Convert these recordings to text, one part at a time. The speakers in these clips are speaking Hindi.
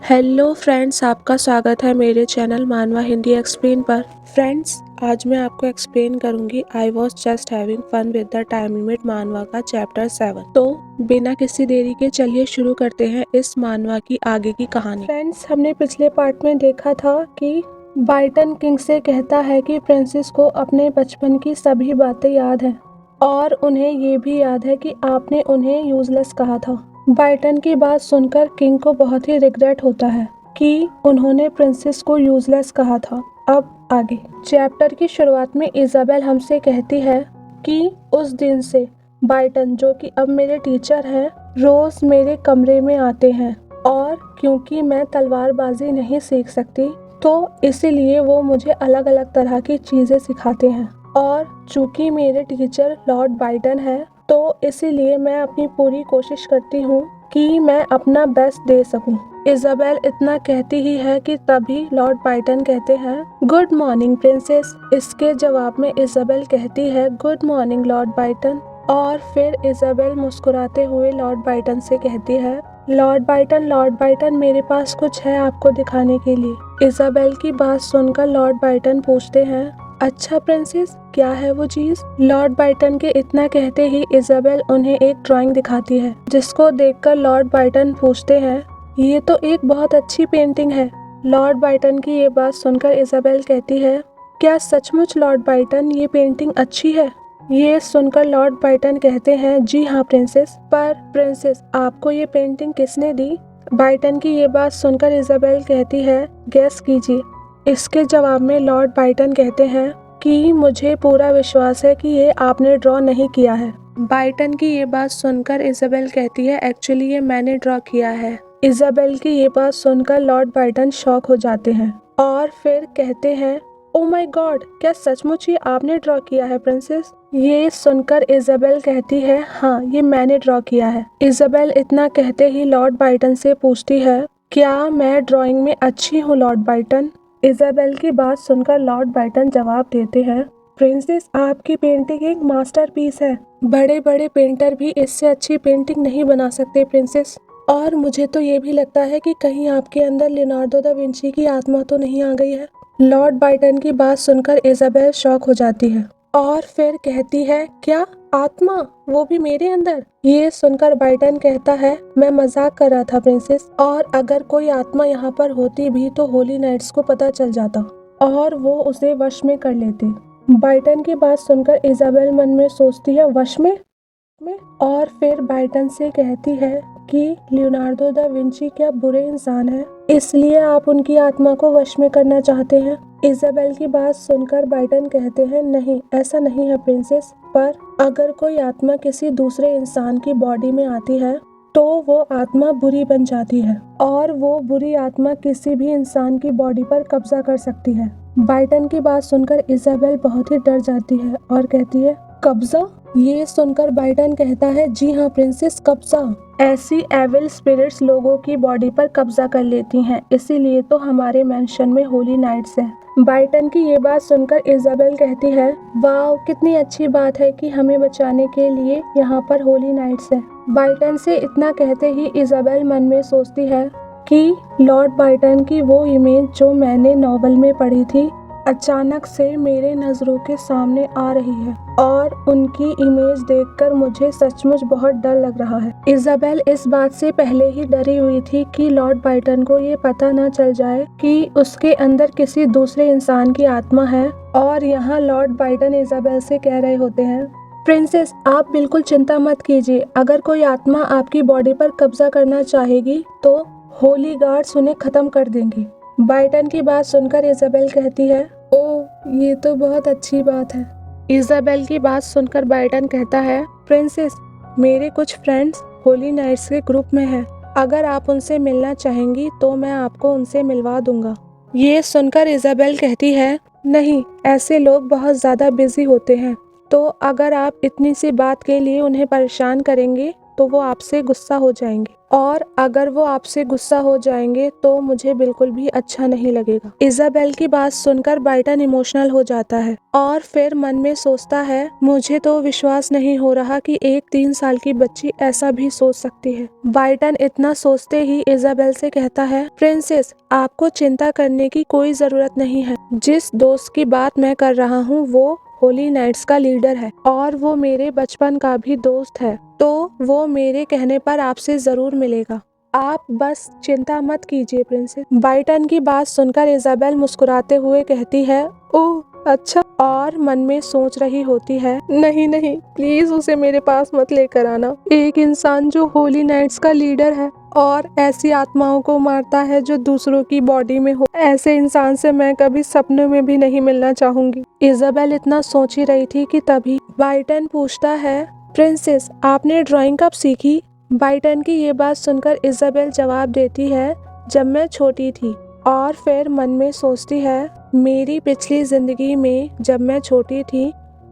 हेलो फ्रेंड्स, आपका स्वागत है मेरे चैनल मानवा हिंदी एक्सप्लेन पर। फ्रेंड्स, आज मैं आपको एक्सप्लेन करूंगी I was just having fun with the time limit मानवा का चैप्टर 7। तो बिना किसी देरी के चलिए शुरू करते हैं इस मानवा की आगे की कहानी। फ्रेंड्स, हमने पिछले पार्ट में देखा था कि बाइटन किंग से कहता है कि प्रिंसेस को अपने बचपन की सभी बातें याद हैं और उन्हें ये भी याद है कि आपने उन्हें यूजलेस कहा था। बाइटन की बात सुनकर किंग को बहुत ही रिग्रेट होता है कि उन्होंने प्रिंसेस को यूजलेस कहा था। अब आगे चैप्टर की शुरुआत में इजाबेल हमसे कहती है कि उस दिन से बाइटन, जो कि अब मेरे टीचर हैं, रोज मेरे कमरे में आते हैं और क्योंकि मैं तलवारबाजी नहीं सीख सकती तो इसीलिए वो मुझे अलग अलग तरह की चीजें सिखाते हैं और चूंकि मेरे टीचर लॉर्ड बाइटन है तो इसीलिए मैं अपनी पूरी कोशिश करती हूँ कि मैं अपना बेस्ट दे सकूं। इजाबेल इतना कहती ही है कि तभी लॉर्ड बाइटन कहते हैं गुड मॉर्निंग प्रिंसेस। इसके जवाब में इजाबेल कहती है गुड मॉर्निंग लॉर्ड बाइटन और फिर इजाबेल मुस्कुराते हुए लॉर्ड बाइटन से कहती है लॉर्ड बाइटन मेरे पास कुछ है आपको दिखाने के लिए। इजाबेल की बात सुनकर लॉर्ड बाइटन पूछते हैं अच्छा प्रिंसेस, क्या है वो चीज? लॉर्ड बाइटन के इतना कहते ही इजाबेल उन्हें एक ड्राइंग दिखाती है जिसको देखकर लॉर्ड बाइटन पूछते हैं ये तो एक बहुत अच्छी पेंटिंग है। लॉर्ड बाइटन की ये बात सुनकर इजाबेल कहती है क्या सचमुच लॉर्ड बाइटन ये पेंटिंग अच्छी है? ये सुनकर लॉर्ड बाइटन कहते हैं जी हाँ प्रिंसेस, पर प्रिंसेस आपको ये पेंटिंग किसने दी? बाइटन की ये बात सुनकर इजाबेल कहती है गेस कीजिए। इसके जवाब में लॉर्ड बाइटन कहते हैं कि मुझे पूरा विश्वास है कि ये आपने ड्रॉ नहीं किया है। बाइटन की ये बात सुनकर इजाबेल कहती है एक्चुअली ये मैंने ड्रॉ किया है। इजाबेल की ये बात सुनकर लॉर्ड बाइटन शॉक हो जाते हैं और फिर कहते हैं ओ माय गॉड, क्या सचमुच ये आपने ड्रॉ किया है प्रिंसेस? ये सुनकर इजाबेल कहती है हाँ, ये मैंने ड्रॉ किया है। इजाबेल इतना कहते ही लॉर्ड बाइटन से पूछती है क्या मैं ड्राइंग में अच्छी हूँ लॉर्ड बाइटन? इजाबेल की बात सुनकर लॉर्ड बाइटन जवाब देते हैं प्रिंसेस आपकी पेंटिंग एक मास्टरपीस है। बड़े बड़े पेंटर भी इससे अच्छी पेंटिंग नहीं बना सकते प्रिंसेस। और मुझे तो ये भी लगता है कि कहीं आपके अंदर लियोनार्डो दा विंची की आत्मा तो नहीं आ गई है। लॉर्ड बाइटन की बात सुनकर इजाबेल शॉक हो जाती है और फिर कहती है क्या आत्मा, वो भी मेरे अंदर? ये सुनकर बाइटन कहता है मैं मजाक कर रहा था प्रिंसेस, और अगर कोई आत्मा यहाँ पर होती भी तो होली नाइट्स को पता चल जाता और वो उसे वश में कर लेते। बाइटन की बात सुनकर इजाबेल मन में सोचती है वश में और फिर बाइटन से कहती है कि लियोनार्डो दा विंची क्या बुरे इंसान है, इसलिए आप उनकी आत्मा को वश में करना चाहते हैं? इजाबेल की बात सुनकर बाइटन कहते हैं नहीं, ऐसा नहीं है प्रिंसेस, पर अगर कोई आत्मा किसी दूसरे इंसान की बॉडी में आती है तो वो आत्मा बुरी बन जाती है और वो बुरी आत्मा किसी भी इंसान की बॉडी पर कब्जा कर सकती है। बाइटन की बात सुनकर इजाबेल बहुत ही डर जाती है और कहती है कब्जा? ये सुनकर बाइटन कहता है जी हाँ प्रिंसेस, कब्जा। ऐसी एविल स्पिरिट्स लोगों की बॉडी पर कब्जा कर लेती हैं, इसीलिए तो हमारे मेंशन में होली नाइट्स है। बाइटन की ये बात सुनकर इजाबेल कहती है वाह, कितनी अच्छी बात है कि हमें बचाने के लिए यहाँ पर होली नाइट्स है। बाइटन से इतना कहते ही इजाबेल मन में सोचती है कि लॉर्ड बाइटन की वो इमेज जो मैंने नॉवल में पढ़ी थी अचानक से मेरे नजरों के सामने आ रही है और उनकी इमेज देखकर मुझे सचमुच बहुत डर लग रहा है। इजाबेल इस बात से पहले ही डरी हुई थी कि लॉर्ड बाइटन को ये पता न चल जाए कि उसके अंदर किसी दूसरे इंसान की आत्मा है और यहाँ लॉर्ड बाइटन इजाबेल से कह रहे होते हैं प्रिंसेस आप बिल्कुल चिंता मत कीजिए, अगर कोई आत्मा आपकी बॉडी पर कब्जा करना चाहेगी तो होली गार्ड्स उन्हें खत्म कर देंगे। बाइटन की बात सुनकर इजाबेल कहती है ओ, ये तो बहुत अच्छी बात है। इजाबेल की बात सुनकर बाइटन कहता है प्रिंसेस मेरे कुछ फ्रेंड्स होली नाइट्स के ग्रुप में हैं, अगर आप उनसे मिलना चाहेंगी तो मैं आपको उनसे मिलवा दूंगा। ये सुनकर इजाबेल कहती है नहीं, ऐसे लोग बहुत ज्यादा बिजी होते हैं, तो अगर आप इतनी सी बात के लिए उन्हें परेशान करेंगे तो वो आपसे गुस्सा हो जाएंगे। और अगर वो आपसे गुस्सा हो जाएंगे तो मुझे बिल्कुल भी अच्छा नहीं लगेगा। इजाबेल की बात सुनकर बाइटन इमोशनल हो जाता है और फिर मन में सोचता है, मुझे तो विश्वास नहीं हो रहा कि एक 3 साल की बच्ची ऐसा भी सोच सकती है। बाइटन इतना सोचते ही इजाबेल से कहता है, प्रिंसेस, आपको चिंता करने की कोई जरूरत नहीं है। जिस दोस्त की बात मैं कर रहा हूँ वो होली नाइट्स का लीडर है और वो मेरे बचपन का भी दोस्त है, तो वो मेरे कहने पर आपसे जरूर मिलेगा। आप बस चिंता मत कीजिए प्रिंसेस। बाइटन की बात सुनकर इजाबेल मुस्कुराते हुए कहती है, ओह अच्छा, और मन में सोच रही होती है, नहीं नहीं, प्लीज उसे मेरे पास मत लेकर आना। एक इंसान जो होली नाइट्स का लीडर है और ऐसी आत्माओं को मारता है जो दूसरों की बॉडी में हो, ऐसे इंसान से मैं कभी सपनों में भी नहीं मिलना चाहूंगी। इजाबेल इतना सोच ही रही थी कि तभी बाइटन पूछता है, प्रिंसेस, आपने ड्राइंग कब सीखी? बाइटन की ये बात सुनकर इजाबेल जवाब देती है, जब मैं छोटी थी। और फिर मन में सोचती है, मेरी पिछली जिंदगी में जब मैं छोटी थी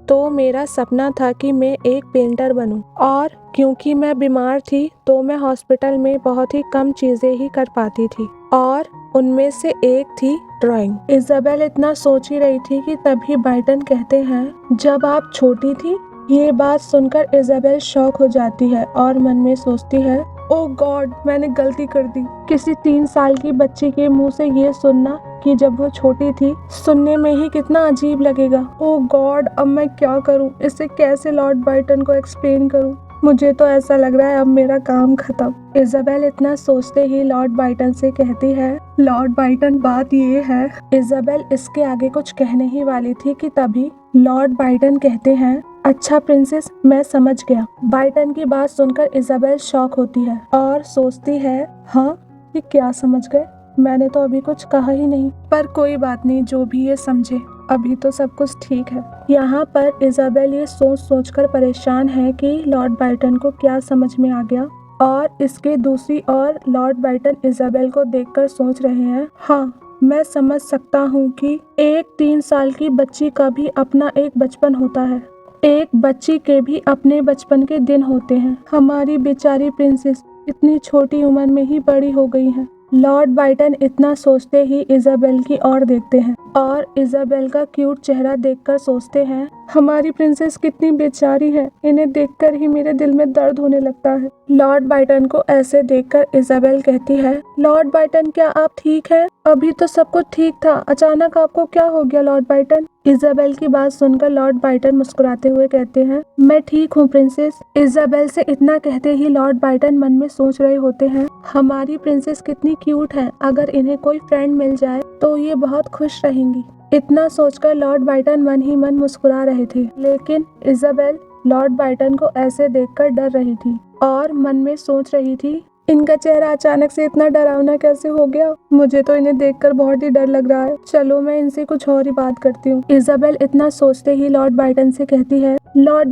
तो मेरा सपना था कि मैं एक पेंटर बनूं, और क्योंकि मैं बीमार थी तो मैं हॉस्पिटल में बहुत ही कम चीजें ही कर पाती थी और उनमें से एक थी ड्राइंग। इजाबेल इतना सोच ही रही थी कि तभी बाइटन कहते हैं, जब आप छोटी थी? ये बात सुनकर इजाबेल शॉक हो जाती है और मन में सोचती है, ओह गॉड, मैंने गलती कर दी। किसी 3 साल की बच्ची के मुंह से ये सुनना कि जब वो छोटी थी, सुनने में ही कितना अजीब लगेगा। ओह गॉड, अब मैं क्या करूं? इसे कैसे लॉर्ड बाइटन को एक्सप्लेन करूं? मुझे तो ऐसा लग रहा है अब मेरा काम खत्म। इजाबेल इतना सोचते ही लॉर्ड बाइटन से कहती है, लॉर्ड बाइटन, बात ये है। इजाबेल इसके आगे कुछ कहने ही वाली थी कि तभी लॉर्ड बाइटन कहते हैं, अच्छा प्रिंसेस, मैं समझ गया। बाइटन की बात सुनकर इजाबेल शॉक होती है और सोचती है, हाँ, ये क्या समझ गए? मैंने तो अभी कुछ कहा ही नहीं। पर कोई बात नहीं, जो भी ये समझे, अभी तो सब कुछ ठीक है। यहाँ पर इजाबेल ये सोच सोचकर परेशान है कि लॉर्ड बाइटन को क्या समझ में आ गया, और इसके दूसरी ओर लॉर्ड बाइटन इजाबेल को देखकर सोच रहे हैं, हाँ, मैं समझ सकता हूँ कि एक 3 साल की बच्ची का भी अपना एक बचपन होता है। एक बच्ची के भी अपने बचपन के दिन होते हैं। हमारी बेचारी प्रिंसेस इतनी छोटी उम्र में ही बड़ी हो गई है। लॉर्ड बाइटन इतना सोचते ही इजाबेल की ओर देखते हैं और इजाबेल का क्यूट चेहरा देखकर सोचते हैं, हमारी प्रिंसेस कितनी बेचारी है, इन्हें देखकर ही मेरे दिल में दर्द होने लगता है। लॉर्ड बाइटन को ऐसे देखकर इजाबेल कहती है, लॉर्ड बाइटन, क्या आप ठीक हैं? अभी तो सब कुछ ठीक था, अचानक आपको क्या हो गया लॉर्ड बाइटन? इजाबेल की बात सुनकर लॉर्ड बाइटन मुस्कुराते हुए कहते हैं, मैं ठीक हूँ प्रिंसेस। इजाबेल से इतना कहते ही लॉर्ड बाइटन मन में सोच रहे होते हैं, हमारी प्रिंसेस कितनी क्यूट है, अगर इन्हें कोई फ्रेंड मिल जाए तो ये बहुत खुश रहेंगी। इतना सोचकर लॉर्ड बाइटन मन ही मन मुस्कुरा रहे थे, लेकिन इजाबेल लॉर्ड बाइटन को ऐसे देखकर डर रही थी और मन में सोच रही थी, इनका चेहरा अचानक से इतना डरावना कैसे हो गया? मुझे तो इन्हें देखकर बहुत ही डर लग रहा है। चलो मैं इनसे कुछ और ही बात करती हूँ। इजाबेल इतना सोचते ही लॉर्ड बाइटन से कहती है, लॉर्ड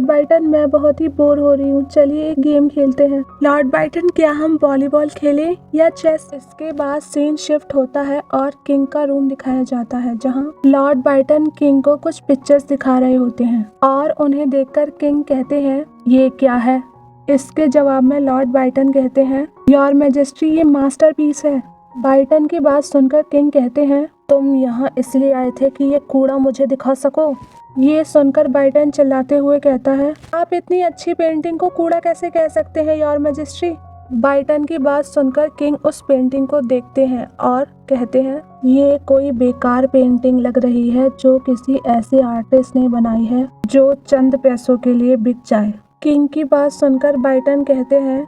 बाइटन, मैं बहुत ही बोर हो रही हूँ, चलिए एक गेम खेलते हैं। लॉर्ड बाइटन, क्या हम वॉलीबॉल खेलें या चेस? इसके बाद सीन शिफ्ट होता है और किंग का रूम दिखाया जाता है, जहाँ लॉर्ड बाइटन किंग को कुछ पिक्चर्स दिखा रहे होते हैं और उन्हें देखकर किंग कहते हैं, ये क्या है? इसके जवाब में लॉर्ड बाइटन कहते हैं, योर मैजेस्टी, ये मास्टरपीस है। बाइटन की बात सुनकर किंग कहते हैं, तुम यहाँ इसलिए आए थे कि ये कूड़ा मुझे दिखा सको? ये सुनकर बाइटन चिल्लाते हुए कहता है, आप इतनी अच्छी पेंटिंग को कूड़ा कैसे कह सकते हैं योर मैजेस्टी? बाइटन की बात सुनकर किंग उस पेंटिंग को देखते हैं और कहते हैं, ये कोई बेकार पेंटिंग लग रही है जो किसी ऐसे आर्टिस्ट ने बनाई है जो चंद पैसों के लिए बिक जाए। किंग की बात सुनकर बाइटन कहते हैं,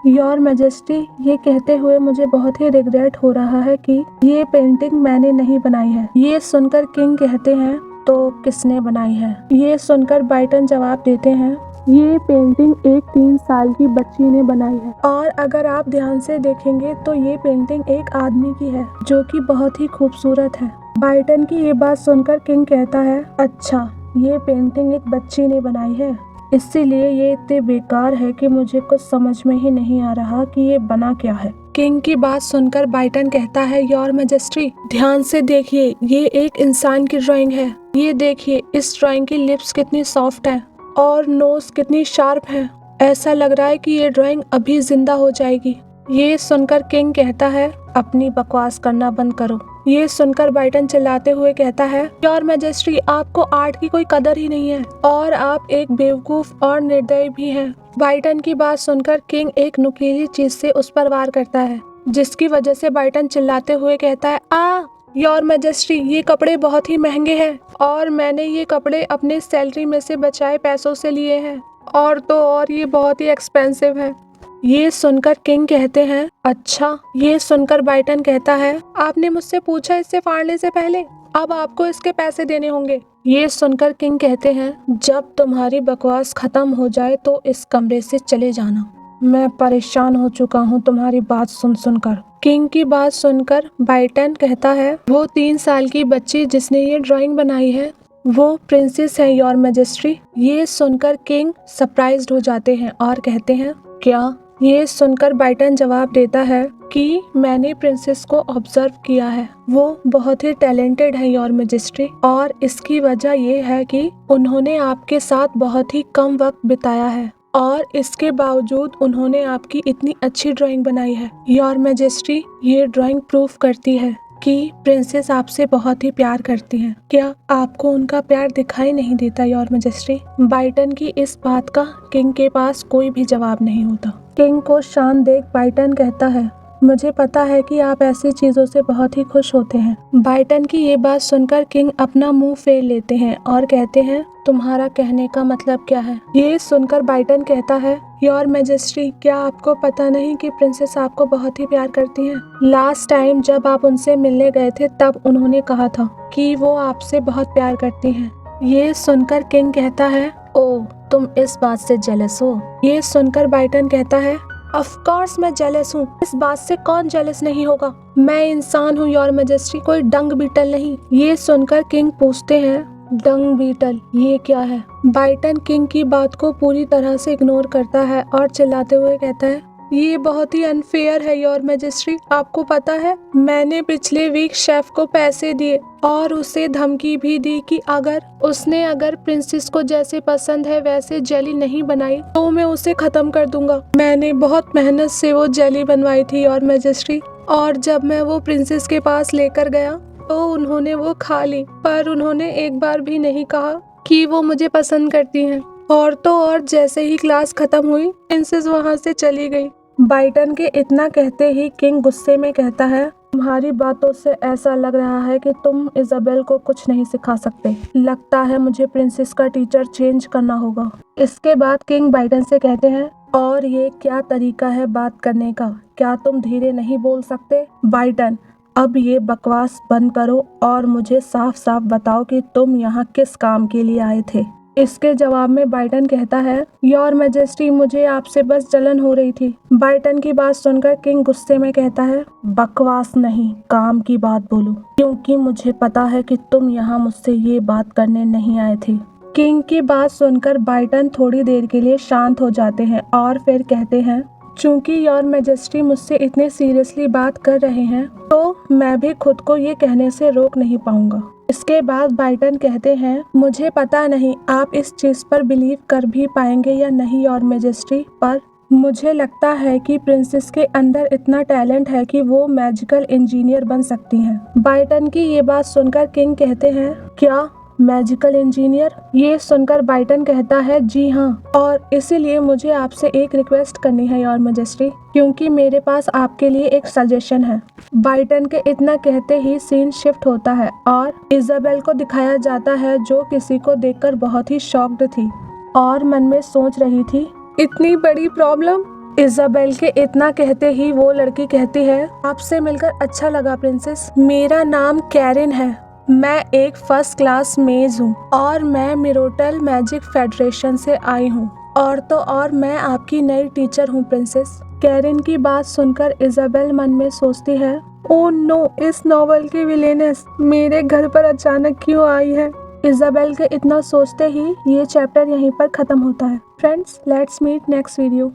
योर मैजेस्टी, ये कहते हुए मुझे बहुत ही रिग्रेट हो रहा है कि ये पेंटिंग मैंने नहीं बनाई है। ये सुनकर किंग कहते हैं, तो किसने बनाई है? ये सुनकर बाइटन जवाब देते हैं, ये पेंटिंग एक 3 साल की बच्ची ने बनाई है, और अगर आप ध्यान से देखेंगे तो ये पेंटिंग एक आदमी की है जो कि बहुत ही खूबसूरत है। बाइटन की ये बात सुनकर किंग कहता है, अच्छा, ये पेंटिंग एक बच्ची ने बनाई है, इसीलिए ये इतने बेकार है कि मुझे कुछ समझ में ही नहीं आ रहा कि ये बना क्या है। किंग की बात सुनकर बाइटन कहता है, योर मैजेस्टी, ध्यान से देखिए, ये एक इंसान की ड्राइंग है। ये देखिए, इस ड्राइंग की लिप्स कितनी सॉफ्ट है और नोज कितनी शार्प है। ऐसा लग रहा है कि ये ड्राइंग अभी जिंदा हो जाएगी। ये सुनकर किंग कहता है, अपनी बकवास करना बंद करो। ये सुनकर बाइटन चिल्लाते हुए कहता है, योर मैजेस्टी, आपको आर्ट की कोई कदर ही नहीं है और आप एक बेवकूफ और निर्दयी भी हैं। बाइटन की बात सुनकर किंग एक नुकीली चीज से उस पर वार करता है, जिसकी वजह से बाइटन चिल्लाते हुए कहता है, योर मैजेस्टी, ये कपड़े बहुत ही महंगे हैं और मैंने ये कपड़े अपने सैलरी में से बचाए पैसों से लिए हैं और तो और ये बहुत ही एक्सपेंसिव है। ये सुनकर किंग कहते हैं, अच्छा। ये सुनकर बाइटन कहता है, आपने मुझसे पूछा इससे फाड़ने से पहले, अब आपको इसके पैसे देने होंगे। ये सुनकर किंग कहते हैं, जब तुम्हारी बकवास खत्म हो जाए तो इस कमरे से चले जाना। मैं परेशान हो चुका हूँ तुम्हारी बात सुन सुनकर। किंग की बात सुनकर बाइटन कहता है, वो 3 साल की बच्ची जिसने ये ड्राइंग बनाई है वो प्रिंसेस है, योर मैजेस्टी। ये सुनकर किंग सरप्राइज्ड हो जाते हैं और कहते हैं, क्या? ये सुनकर बाइटन जवाब देता है कि मैंने प्रिंसेस को ऑब्जर्व किया है, वो बहुत ही टैलेंटेड है, योर मैजेस्टी, और इसकी वजह ये है कि उन्होंने आपके साथ बहुत ही कम वक्त बिताया है और इसके बावजूद उन्होंने आपकी इतनी अच्छी ड्राइंग बनाई है। योर मैजेस्टी, ये ड्राइंग प्रूफ करती है कि प्रिंसेस आपसे बहुत ही प्यार करती हैं। क्या आपको उनका प्यार दिखाई नहीं देता, योर मैजेस्टी? बाइटन की इस बात का किंग के पास कोई भी जवाब नहीं होता। किंग को शांत देख बाइटन कहता है, मुझे पता है कि आप ऐसी चीजों से बहुत ही खुश होते हैं। बाइटन की ये बात सुनकर किंग अपना मुंह फेर लेते हैं और कहते हैं, तुम्हारा कहने का मतलब क्या है? ये सुनकर बाइटन कहता है, योर मैजेस्टी, क्या आपको पता नहीं कि प्रिंसेस आपको बहुत ही प्यार करती हैं? लास्ट टाइम जब आप उनसे मिलने गए थे तब उन्होंने कहा था कि वो आपसे बहुत प्यार करती हैं। ये सुनकर किंग कहता है, ओह, तुम इस बात से जेलस हो? ये सुनकर बाइटन कहता है, ऑफ कोर्स मैं जेलस हूँ, इस बात से कौन जेलस नहीं होगा? मैं इंसान हूँ, योर मैजेस्टी, कोई डंग बीटल नहीं। ये सुनकर किंग पूछते हैं, डंग बीटल ये क्या है? बाइटन किंग की बात को पूरी तरह से इग्नोर करता है और चिल्लाते हुए कहता है, ये बहुत ही अनफेयर है, योर मैजेस्टी। आपको पता है, मैंने पिछले वीक शेफ को पैसे दिए और उसे धमकी भी दी कि अगर प्रिंसेस को जैसे पसंद है वैसे जेली नहीं बनाई तो मैं उसे खत्म कर दूंगा। मैंने बहुत मेहनत से वो जेली बनवाई थी, योर मैजेस्टी, और जब मैं वो प्रिंसेस के पास लेकर गया तो उन्होंने वो खा ली, पर उन्होंने एक बार भी नहीं कहा कि वो मुझे पसंद करती हैं। और तो और जैसे ही क्लास खत्म हुई, प्रिंसेस वहाँ से चली गई। बाइटन के इतना कहते ही किंग गुस्से में कहता है, तुम्हारी बातों से ऐसा लग रहा है कि तुम इजाबेल को कुछ नहीं सिखा सकते। लगता है मुझे प्रिंसेस का टीचर चेंज करना होगा। इसके बाद किंग बाइटन से कहते हैं, और ये क्या तरीका है बात करने का? क्या तुम धीरे नहीं बोल सकते? बाइटन, अब ये बकवास बंद करो और मुझे साफ साफ बताओ कि तुम यहाँ किस काम के लिए आए थे। इसके जवाब में बाइटन कहता है, योर मैजेस्टी, मुझे आपसे बस जलन हो रही थी। बाइटन की बात सुनकर किंग गुस्से में कहता है, बकवास नहीं, काम की बात बोलो, क्योंकि मुझे पता है कि तुम यहाँ मुझसे ये बात करने नहीं आए थे। किंग की बात सुनकर बाइटन थोड़ी देर के लिए शांत हो जाते हैं और फिर कहते हैं, चूंकि योर मैजेस्टी मुझसे इतने सीरियसली बात कर रहे हैं तो मैं भी खुद को ये कहने से रोक नहीं पाऊंगा। इसके बाद बाइटन कहते हैं, मुझे पता नहीं आप इस चीज पर बिलीव कर भी पाएंगे या नहीं योर मैजेस्टी, पर मुझे लगता है कि प्रिंसेस के अंदर इतना टैलेंट है कि वो मैजिकल इंजीनियर बन सकती हैं। बाइटन की ये बात सुनकर किंग कहते हैं, क्या मैजिकल इंजीनियर? ये सुनकर बाइटन कहता है, जी हाँ, और इसीलिए मुझे आपसे एक रिक्वेस्ट करनी है योर मैजेस्टी, क्योंकि मेरे पास आपके लिए एक सजेशन है। बाइटन के इतना कहते ही सीन शिफ्ट होता है और इजाबेल को दिखाया जाता है, जो किसी को देखकर बहुत ही शॉक्ड थी और मन में सोच रही थी, इतनी बड़ी प्रॉब्लम। इजाबेल के इतना कहते ही वो लड़की कहती है, आपसे मिलकर अच्छा लगा प्रिंसेस, मेरा नाम कैरिन है, मैं एक फर्स्ट क्लास मेज हूँ और मैं मिरोटल मैजिक फेडरेशन से आई हूँ, और तो और मैं आपकी नई टीचर हूँ प्रिंसेस। कैरिन की बात सुनकर इजाबेल मन में सोचती है, ओह नो, इस नॉवल की विलेनेस मेरे घर पर अचानक क्यों आई है। इजाबेल के इतना सोचते ही ये चैप्टर यहीं पर खत्म होता है। Friends, let's meet next video.